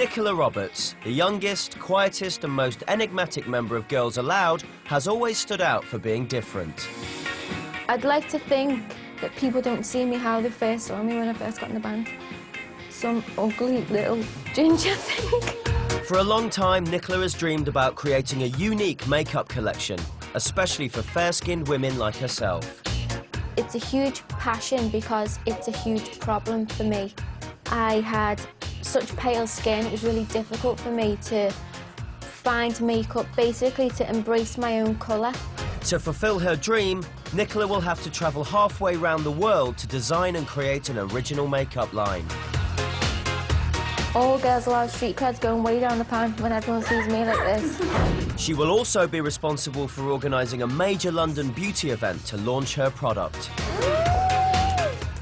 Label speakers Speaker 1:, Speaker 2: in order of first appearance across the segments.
Speaker 1: Nicola Roberts, the youngest, quietest and most enigmatic member of Girls Aloud, has always stood out for being different.
Speaker 2: I'd like to think that people don't see me how they first saw me when I first got in the band. Some ugly little ginger thing.
Speaker 1: For a long time, Nicola has dreamed about creating a unique makeup collection, especially for fair-skinned women like herself.
Speaker 2: It's a huge passion because it's a huge problem for me. I had such pale skin, it was really difficult for me to find makeup, basically to embrace my own colour.
Speaker 1: To fulfil her dream, Nicola will have to travel halfway around the world to design and create an original makeup line.
Speaker 2: All Girls Aloud street creds going way down the pan when everyone sees me like this.
Speaker 1: She will also be responsible for organising a major London beauty event to launch her product.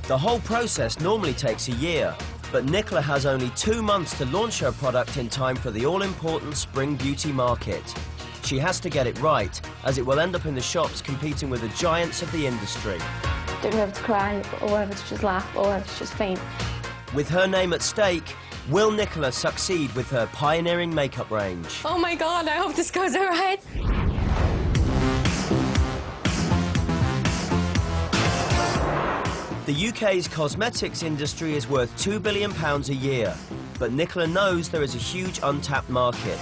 Speaker 1: The whole process normally takes a year, but Nicola has only 2 months to launch her product in time for the all-important spring beauty market. She has to get it right, as it will end up in the shops competing with the giants of the industry.
Speaker 2: Don't know whether to cry, or whether to just laugh, or whether to just faint.
Speaker 1: With her name at stake, will Nicola succeed with her pioneering makeup range?
Speaker 2: Oh my God, I hope this goes all right.
Speaker 1: The UK's cosmetics industry is worth £2 billion a year, but Nicola knows there is a huge untapped market.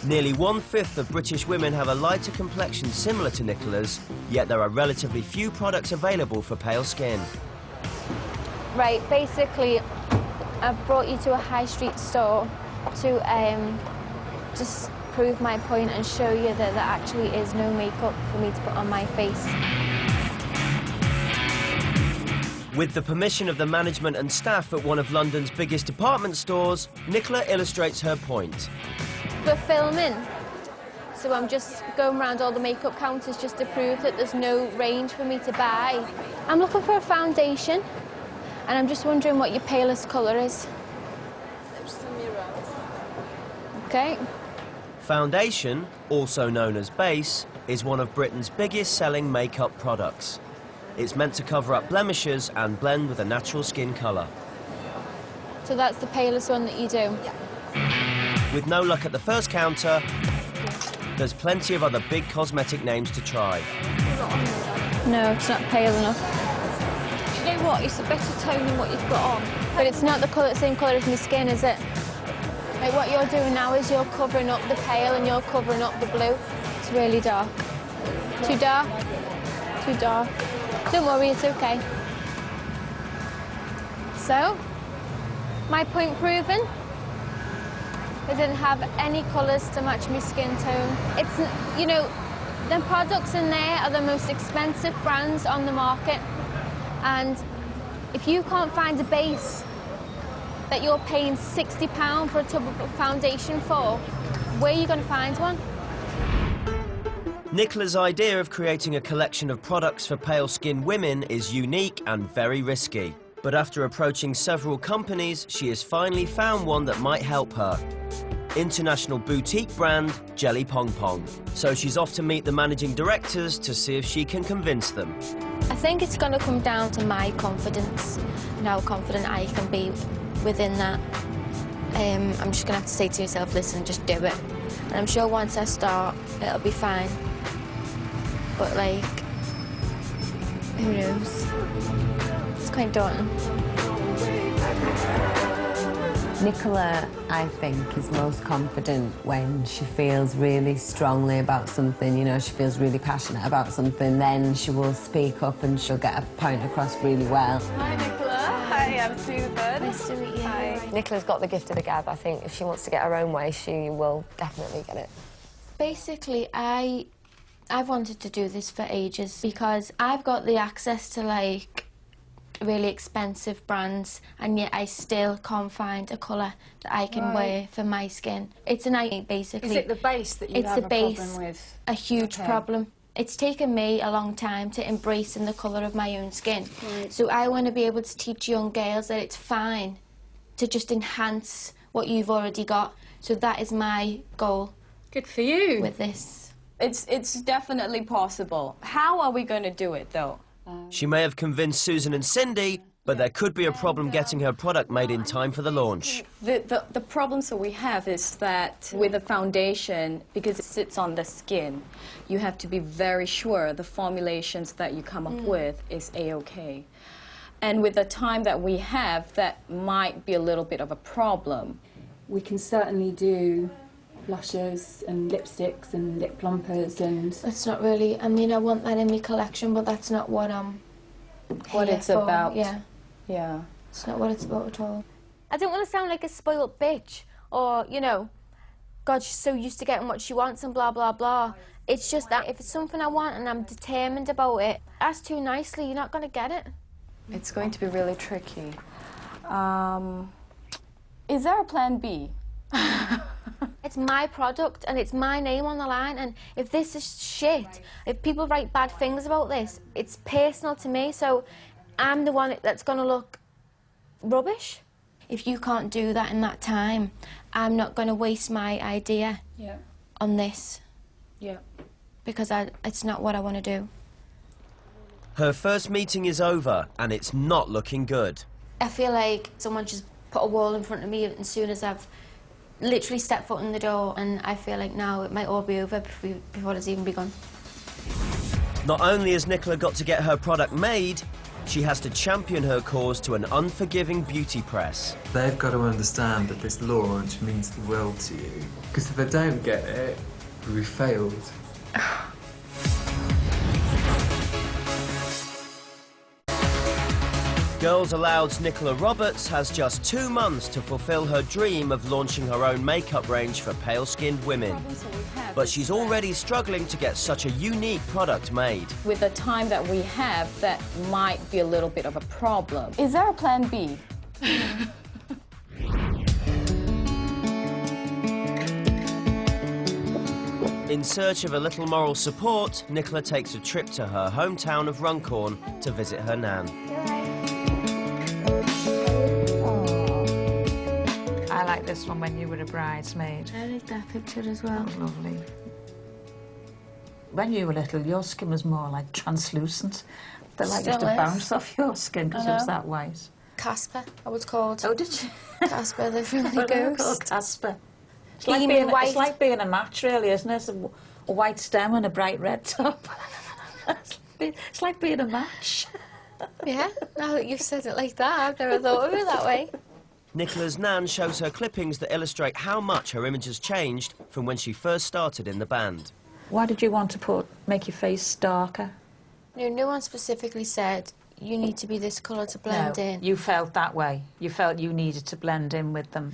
Speaker 1: Nearly 1/5 of British women have a lighter complexion similar to Nicola's, yet there are relatively few products available for pale skin.
Speaker 2: Right, basically, I've brought you to a high street store to just prove my point and show you that there actually is no makeup for me to put on my face.
Speaker 1: With the permission of the management and staff at one of London's biggest department stores, Nicola illustrates her point.
Speaker 2: For filming, so I'm just going around all the makeup counters just to prove that there's no range for me to buy. I'm looking for a foundation, and I'm just wondering what your palest colour is. Okay.
Speaker 1: Foundation, also known as base, is one of Britain's biggest selling makeup products. It's meant to cover up blemishes and blend with a natural skin colour.
Speaker 2: So that's the palest one that you do? Yeah.
Speaker 1: With no luck at the first counter, there's plenty of other big cosmetic names to try.
Speaker 2: No, it's not pale enough.
Speaker 3: Do you know what? It's a better tone than what you've got on.
Speaker 2: But it's not the same colour as my skin, is it? Like what you're doing now is you're covering up the pale and you're covering up the blue. It's really dark. Too dark? Too dark. Don't worry, it's okay. So, my point proven. I didn't have any colours to match my skin tone. It's, you know, the products in there are the most expensive brands on the market. And if you can't find a base that you're paying £60 for a tub of foundation for, where are you going to find one?
Speaker 1: Nicola's idea of creating a collection of products for pale-skinned women is unique and very risky. But after approaching several companies, she has finally found one that might help her. International boutique brand Jelly Pong Pong. So she's off to meet the managing directors to see if she can convince them.
Speaker 2: I think it's going to come down to my confidence and how confident I can be within that. I'm just going to have to say to yourself, listen, just do it. And I'm sure once I start, it'll be fine. But, like, who knows? It's quite daunting.
Speaker 4: Nicola, I think, is most confident when she feels really strongly about something, you know, she feels really passionate about something, then she will speak up and she'll get a point across really well.
Speaker 3: Hi, Nicola. Hi, I'm Susan.
Speaker 2: Nice to meet you.
Speaker 3: Hi.
Speaker 5: Nicola's got the gift of the gab. I think if she wants to get her own way, she will definitely get it.
Speaker 2: Basically, I've wanted to do this for ages because I've got the access to, like, really expensive brands, and yet I still can't find a colour that I can wear for my skin. It's a nightmare, basically.
Speaker 3: Is it the base that you have a problem with?
Speaker 2: A huge problem. It's taken me a long time to embrace in the colour of my own skin. Right. So I want to be able to teach young girls that it's fine to just enhance what you've already got. So that is my goal.
Speaker 3: Good for you.
Speaker 2: With this.
Speaker 3: It's definitely possible. How are we going to do it, though?
Speaker 1: She may have convinced Susan and Cindy, But there could be a problem getting her product made in time for the launch.
Speaker 6: The problems that we have is that with the foundation, because it sits on the skin, you have to be very sure the formulations that you come up with is A-OK. And with the time that we have, that might be a little bit of a problem.
Speaker 7: We can certainly do blushes and lipsticks and lip plumpers and...
Speaker 2: It's not really, I mean, I want that in my collection, but that's not what
Speaker 6: it's
Speaker 2: for.
Speaker 6: about.
Speaker 2: Yeah.
Speaker 6: Yeah.
Speaker 2: It's not what it's about at all. I don't want to sound like a spoiled bitch or, you know, God, she's so used to getting what she wants and blah, blah, blah. It's just that if it's something I want and I'm determined about it, ask too nicely, you're not going to get it.
Speaker 6: It's going to be really tricky. Is there a plan B?
Speaker 2: It's my product and it's my name on the line, and if this is shit, if people write bad things about this, it's personal to me, so I'm the one that's going to look rubbish. If you can't do that in that time, I'm not going to waste my idea on this.
Speaker 6: Yeah.
Speaker 2: Because it's not what I want to do.
Speaker 1: Her first meeting is over, and it's not looking good.
Speaker 2: I feel like someone just put a wall in front of me as soon as I've literally stepped foot in the door, and I feel like now it might all be over before it's even begun.
Speaker 1: Not only has Nicola got to get her product made, she has to champion her cause to an unforgiving beauty press.
Speaker 8: They've got to understand that this launch means the world to you. Because if they don't get it, we failed.
Speaker 1: Girls Aloud's Nicola Roberts has just 2 months to fulfill her dream of launching her own makeup range for pale-skinned women. But she's already struggling to get such a unique product made.
Speaker 6: With the time that we have, that might be a little bit of a problem. Is there a plan B?
Speaker 1: In search of a little moral support, Nicola takes a trip to her hometown of Runcorn to visit her nan.
Speaker 3: I like this one when you were a bridesmaid.
Speaker 2: I like that picture as well.
Speaker 3: That was lovely. When you were little, your skin was more like translucent. They like used to bounce off your skin because it was that white.
Speaker 2: Casper, I was called.
Speaker 3: Oh, did you?
Speaker 2: Casper, the friendly ghost.
Speaker 3: Called Casper. It's like being a match, really, isn't it? A white stem and a bright red top. It's like being a match.
Speaker 2: Yeah, now that you've said it like that, I've never thought of it that way.
Speaker 1: Nicola's nan shows her clippings that illustrate how much her image has changed from when she first started in the band.
Speaker 3: Why did you want to make your face darker?
Speaker 2: No one specifically said you need to be this colour to blend in.
Speaker 3: You felt that way. You felt you needed to blend in with them.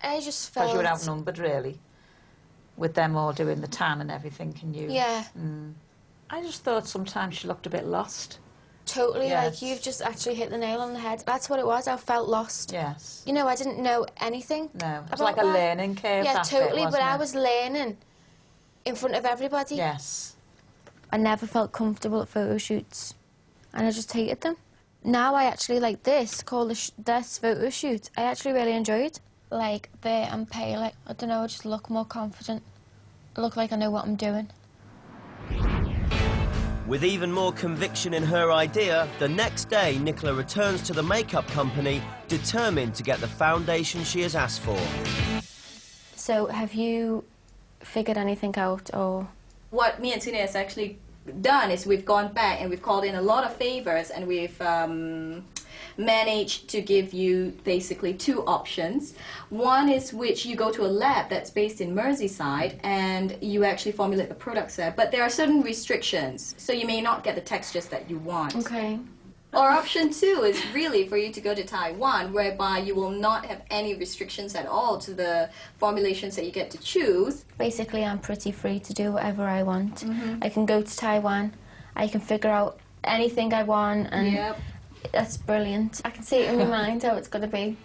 Speaker 2: I just felt...
Speaker 3: Because you were outnumbered, really, with them all doing the tan and everything, can you?
Speaker 2: Yeah.
Speaker 3: I just thought sometimes she looked a bit lost.
Speaker 2: Totally,
Speaker 3: Yes.
Speaker 2: like you've just actually hit the nail on the head. That's what it was, I felt lost.
Speaker 3: Yes.
Speaker 2: You know, I didn't know anything.
Speaker 3: No, it was
Speaker 2: about
Speaker 3: like a
Speaker 2: that.
Speaker 3: learning curve.
Speaker 2: Yeah,
Speaker 3: that
Speaker 2: totally,
Speaker 3: bit,
Speaker 2: but I
Speaker 3: wasn't
Speaker 2: was learning in front of everybody.
Speaker 3: Yes.
Speaker 2: I never felt comfortable at photo shoots, and I just hated them. Now I actually like this, called this photo shoot. I actually really enjoyed. Like, there I'm pale, like, I don't know, I just look more confident. I look like I know what I'm doing.
Speaker 1: With even more conviction in her idea, the next day Nicola returns to the makeup company, determined to get the foundation she has asked for.
Speaker 2: So, have you figured anything out, or...?
Speaker 6: What me and Tina has actually done is we've gone back and we've called in a lot of favors, and we've managed to give you basically 2 options. One is which you go to a lab that's based in Merseyside and you actually formulate the products there, but there are certain restrictions, so you may not get the textures that you want.
Speaker 2: Okay.
Speaker 6: Or option 2 is really for you to go to Taiwan, whereby you will not have any restrictions at all to the formulations that you get to choose.
Speaker 2: Basically, I'm pretty free to do whatever I want. I can go to Taiwan, I can figure out anything I want, and that's brilliant. I can see it in my mind how it's going to be.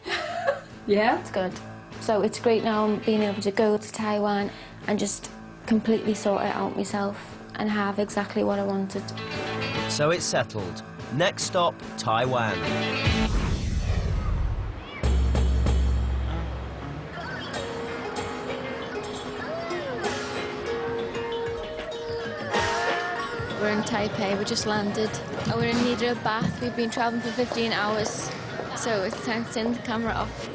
Speaker 6: Yeah?
Speaker 2: It's good. So it's great now being able to go to Taiwan and just completely sort it out myself and have exactly what I wanted.
Speaker 1: So it's settled. Next stop, Taiwan.
Speaker 3: We're
Speaker 2: we're in Taipei. We just landed. We're in need of a bath. We've been travelling for 15 hours, so it's time to turn the camera off.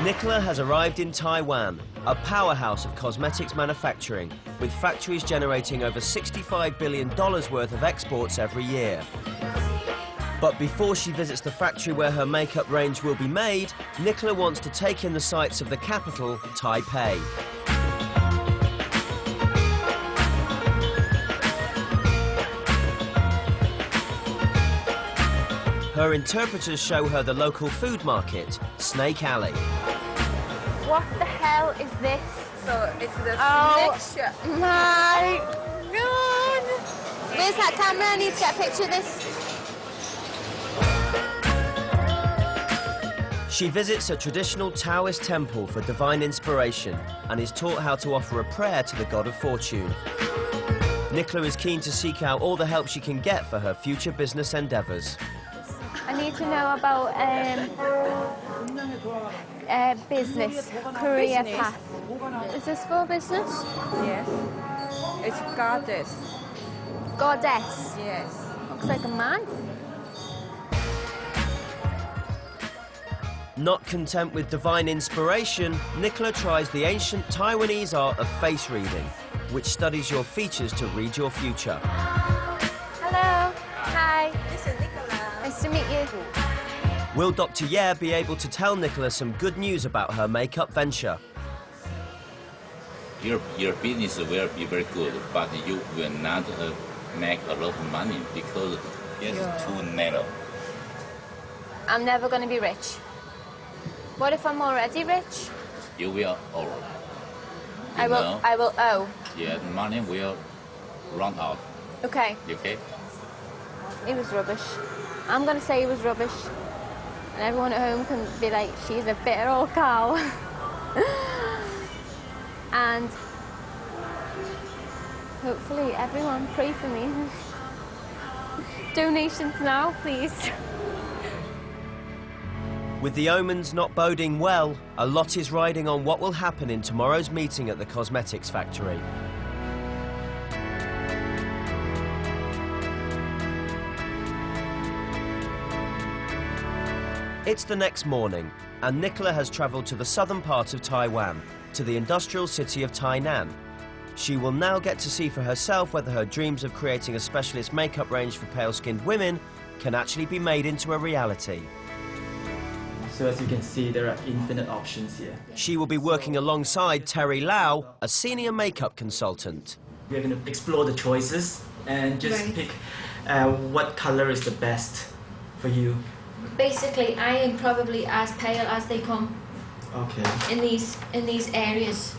Speaker 1: Nicola has arrived in Taiwan, a powerhouse of cosmetics manufacturing, with factories generating over $65 billion worth of exports every year. But before she visits the factory where her makeup range will be made, Nicola wants to take in the sights of the capital, Taipei. Her interpreters show her the local food market, Snake Alley.
Speaker 2: What the hell is this?
Speaker 9: So it's the
Speaker 2: snake shop. My God! Where's that camera? I need to get a picture of this.
Speaker 1: She visits a traditional Taoist temple for divine inspiration and is taught how to offer a prayer to the god of fortune. Nicola is keen to seek out all the help she can get for her future business endeavours.
Speaker 2: I need to know about business, career path. Is this for business?
Speaker 9: Yes. It's goddess.
Speaker 2: Goddess?
Speaker 9: Yes.
Speaker 2: Looks like a man.
Speaker 1: Not content with divine inspiration, Nicola tries the ancient Taiwanese art of face reading, which studies your features to read your future.
Speaker 2: Hello. Hi.
Speaker 9: This is Nicola.
Speaker 2: Nice to meet you.
Speaker 1: Will Dr. Ye be able to tell Nicola some good news about her makeup venture?
Speaker 10: Your business will be very good, but you will not make a lot of money because it's too narrow.
Speaker 2: I'm never going to be rich. What if I'm already rich?
Speaker 10: You will owe.
Speaker 2: I will owe.
Speaker 10: Yeah, the money will run out.
Speaker 2: Okay.
Speaker 10: Okay?
Speaker 2: It was rubbish. I'm going to say it was rubbish. And everyone at home can be like, she's a bitter old cow. And hopefully everyone pray for me. Donations now, please.
Speaker 1: With the omens not boding well, a lot is riding on what will happen in tomorrow's meeting at the cosmetics factory. It's the next morning, and Nicola has travelled to the southern part of Taiwan, to the industrial city of Tainan. She will now get to see for herself whether her dreams of creating a specialist makeup range for pale-skinned women can actually be made into a reality.
Speaker 11: So as you can see, there are infinite options here.
Speaker 1: She will be working alongside Terry Lau, a senior makeup consultant.
Speaker 11: We're going to explore the choices and just pick what color is the best for you.
Speaker 2: Basically, I am probably as pale as they come.
Speaker 11: Okay.
Speaker 2: In these areas.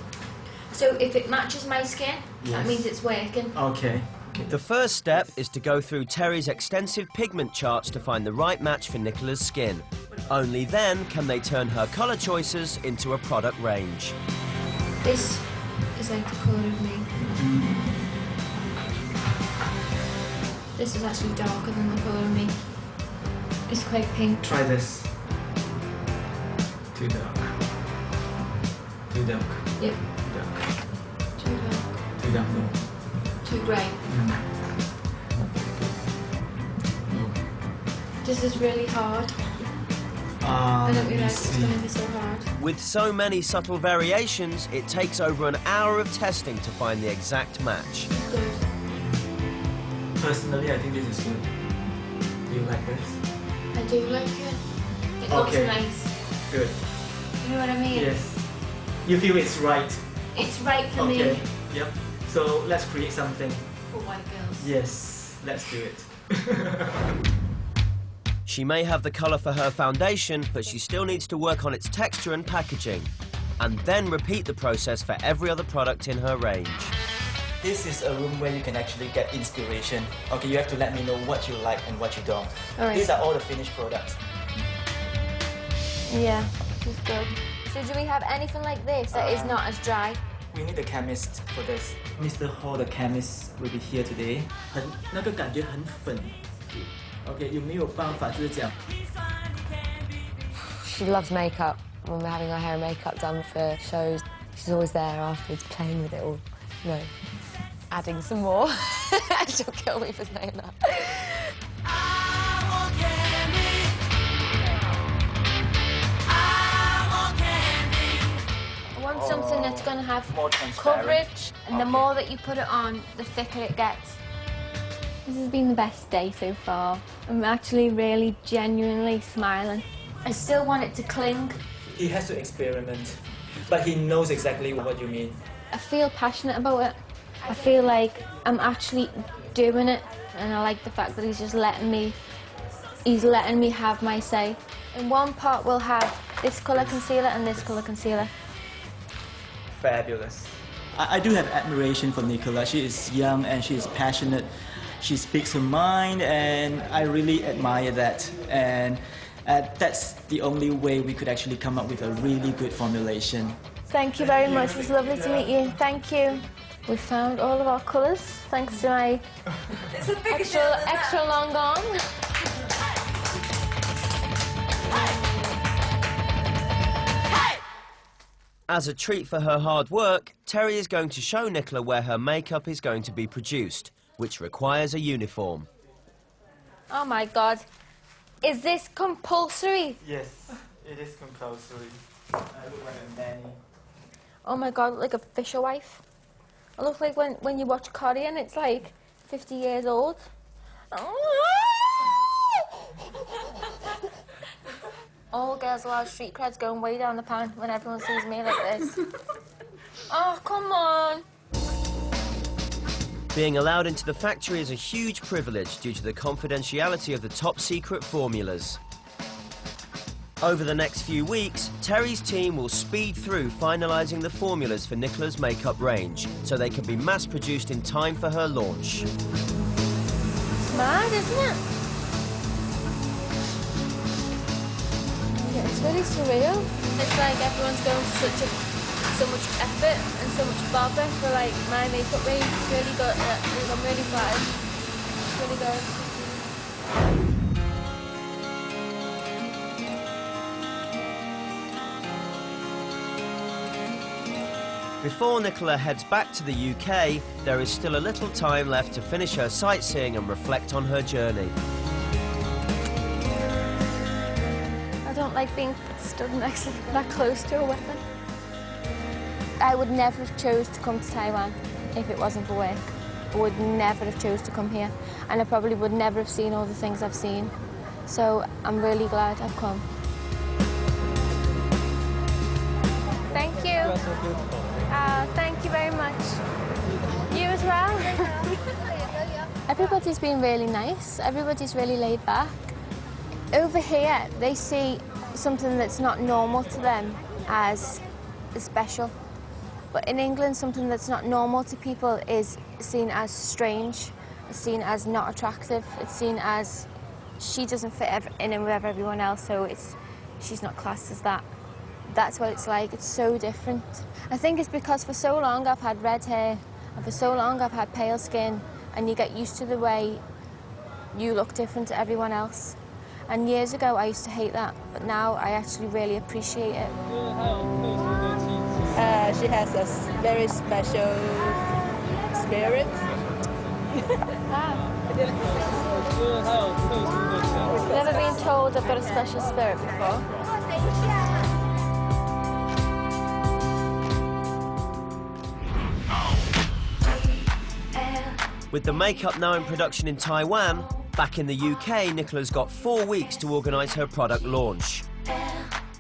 Speaker 2: So if it matches my skin, that means it's working.
Speaker 11: Okay.
Speaker 1: The first step is to go through Terry's extensive pigment charts to find the right match for Nicola's skin. Only then can they turn her colour choices into a product range.
Speaker 2: This is like the colour of me. This is actually darker than the colour of me. It's quite pink.
Speaker 11: Try this. Too dark. Too dark.
Speaker 2: Yep.
Speaker 11: Dark.
Speaker 2: Too dark.
Speaker 11: Too dark, no.
Speaker 2: Too grey. This is really hard. I don't realise it's going to be so hard.
Speaker 1: With so many subtle variations, it takes over an hour of testing to find the exact match.
Speaker 2: Good.
Speaker 11: Personally, I think this is good. Do you like this?
Speaker 2: I do like it. It looks nice.
Speaker 11: Good.
Speaker 2: You know what I mean?
Speaker 11: Yes. You feel it's right.
Speaker 2: It's right for me.
Speaker 11: Okay. Yep. So let's create something.
Speaker 2: For white girls.
Speaker 11: Yes. Let's do it.
Speaker 1: She may have the colour for her foundation, but she still needs to work on its texture and packaging, and then repeat the process for every other product in her range.
Speaker 11: This is a room where you can actually get inspiration. Okay, you have to let me know what you like and what you don't. These are all the finished products.
Speaker 2: Yeah, this is good. So do we have anything like this that is not as dry?
Speaker 11: We need a chemist for this. Mr. Ho, the chemist, will be here today. 那个感觉很粉。Okay, 有没有办法就是这样？
Speaker 5: She loves makeup. When we're having our hair and makeup done for shows, she's always there afterwards playing with it all. No. adding some more. She'll kill me for saying that.
Speaker 2: I want something that's going to have
Speaker 11: more transparent.
Speaker 2: coverage, and the more that you put it on, the thicker it gets. This has been the best day so far. I'm actually really genuinely smiling. I still want it to cling.
Speaker 11: He has to experiment, but he knows exactly what you mean.
Speaker 2: I feel passionate about it. I feel like I'm actually doing it, and I like the fact that he's just letting me have my say. In one pot we'll have this colour concealer and this colour concealer.
Speaker 11: Fabulous. I do have admiration for Nicola. She is young and she is passionate. She speaks her mind, and I really admire that. And that's the only way we could actually come up with a really good formulation.
Speaker 2: Thank you very much. It was lovely to meet you. Thank you. We found all of our colours thanks to my extra long arm.
Speaker 1: As a treat for her hard work, Terry is going to show Nicola where her makeup is going to be produced, which requires a uniform.
Speaker 2: Oh my God. Is this compulsory?
Speaker 11: Yes, it is compulsory. I look like a nanny.
Speaker 2: Oh my God, like a fisherwife. I look like when you watch Corrie and it's like 50 years old. All girls allowed street cred's going way down the pan when everyone sees me like this. Oh, come on.
Speaker 1: Being allowed into the factory is a huge privilege due to the confidentiality of the top secret formulas. Over the next few weeks, Terry's team will speed through finalising the formulas for Nicola's makeup range so they can be mass-produced in time for her launch.
Speaker 2: It's mad, isn't it? Yeah, it's really surreal. It's like everyone's going to so much effort and so much bother for like my makeup range. It's really good. I'm really flattered. It's really good.
Speaker 1: Before Nicola heads back to the UK, there is still a little time left to finish her sightseeing and reflect on her journey.
Speaker 2: I don't like being stood next to that close to a weapon. I would never have chose to come to Taiwan if it wasn't for work. I would never have chose to come here, and I probably would never have seen all the things I've seen. So I'm really glad I've come. Thank you.
Speaker 8: You are so beautiful.
Speaker 2: Thank you very much. You as well. Everybody's been really nice. Everybody's really laid back. Over here, they see something that's not normal to them as special. But in England, something that's not normal to people is seen as strange, it's seen as not attractive, it's seen as she doesn't fit in with everyone else, so she's not classed as that. That's what it's like. It's so different. I think it's because for so long I've had red hair, and for so long I've had pale skin, and you get used to the way you look different to everyone else. And years ago I used to hate that, but now I actually really appreciate it.
Speaker 9: She has a very special spirit.
Speaker 2: Never been told I've got a special spirit before.
Speaker 1: With the makeup now in production in Taiwan, back in the UK, Nicola's got 4 weeks to organise her product launch.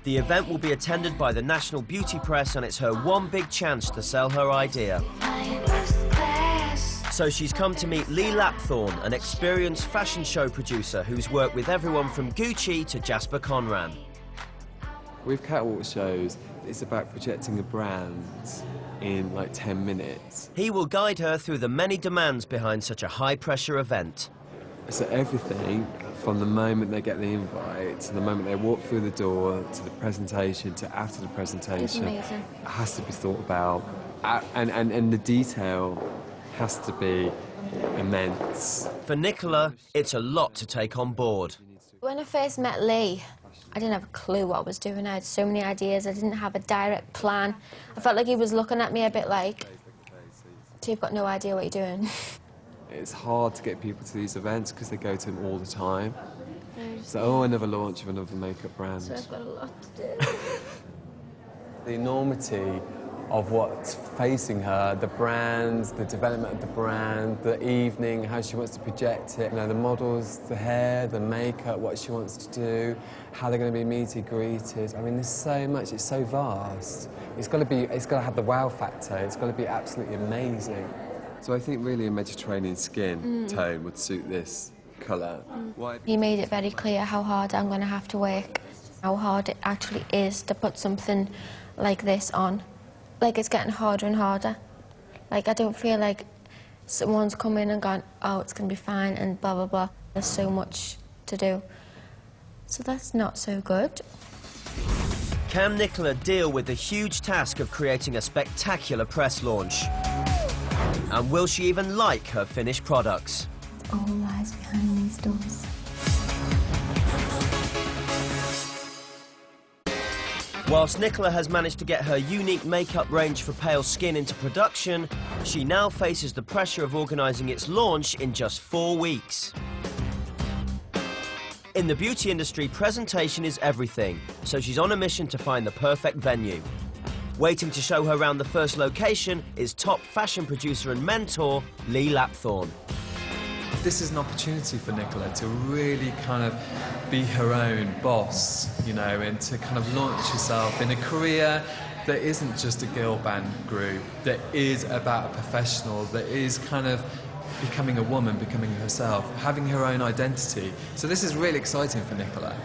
Speaker 1: The event will be attended by the National Beauty Press, and it's her one big chance to sell her idea. So she's come to meet Lee Lapthorne, an experienced fashion show producer who's worked with everyone from Gucci to Jasper Conran.
Speaker 12: With catwalk shows, it's about projecting a brand in like 10 minutes.
Speaker 1: He will guide her through the many demands behind such a high-pressure event.
Speaker 12: So everything from the moment they get the invite to the moment they walk through the door to the presentation to after the presentation has to be thought about, and the detail has to be immense.
Speaker 1: For Nicola, it's a lot to take on board.
Speaker 2: When I first met Lee, I didn't have a clue what I was doing. I had so many ideas. I didn't have a direct plan. I felt like he was looking at me a bit like, So you've got no idea what you're doing.
Speaker 12: It's hard to get people to these events because they go to them all the time. So, oh, another launch of another makeup brand.
Speaker 2: So I've got a lot to do.
Speaker 12: The enormity of what's facing her, the brand, the development of the brand, the evening, how she wants to project it, you know, the models, the hair, the makeup, what she wants to do, how they're going to be meeting greeted. I mean, there's so much, it's so vast. It's got to have the wow factor, it's got to be absolutely amazing. So I think really a Mediterranean skin tone would suit this colour.
Speaker 2: He made it very clear how hard I'm going to have to work, how hard it actually is to put something like this on. Like, it's getting harder and harder. Like, I don't feel like someone's come in and gone, oh, it's going to be fine, and blah, blah, blah. There's so much to do. So that's not so good.
Speaker 1: Can Nicola deal with the huge task of creating a spectacular press launch? And will she even like her finished products?
Speaker 2: All lies behind these doors.
Speaker 1: Whilst Nicola has managed to get her unique makeup range for pale skin into production, she now faces the pressure of organising its launch in just 4 weeks. In the beauty industry, presentation is everything, so she's on a mission to find the perfect venue. Waiting to show her around the first location is top fashion producer and mentor, Lee Lapthorne.
Speaker 8: This is an opportunity for Nicola to really kind of be her own boss, you know, and to kind of launch herself in a career that isn't just a girl band group, that is about a professional, that is kind of becoming a woman, becoming herself, having her own identity. So this is really exciting for Nicola.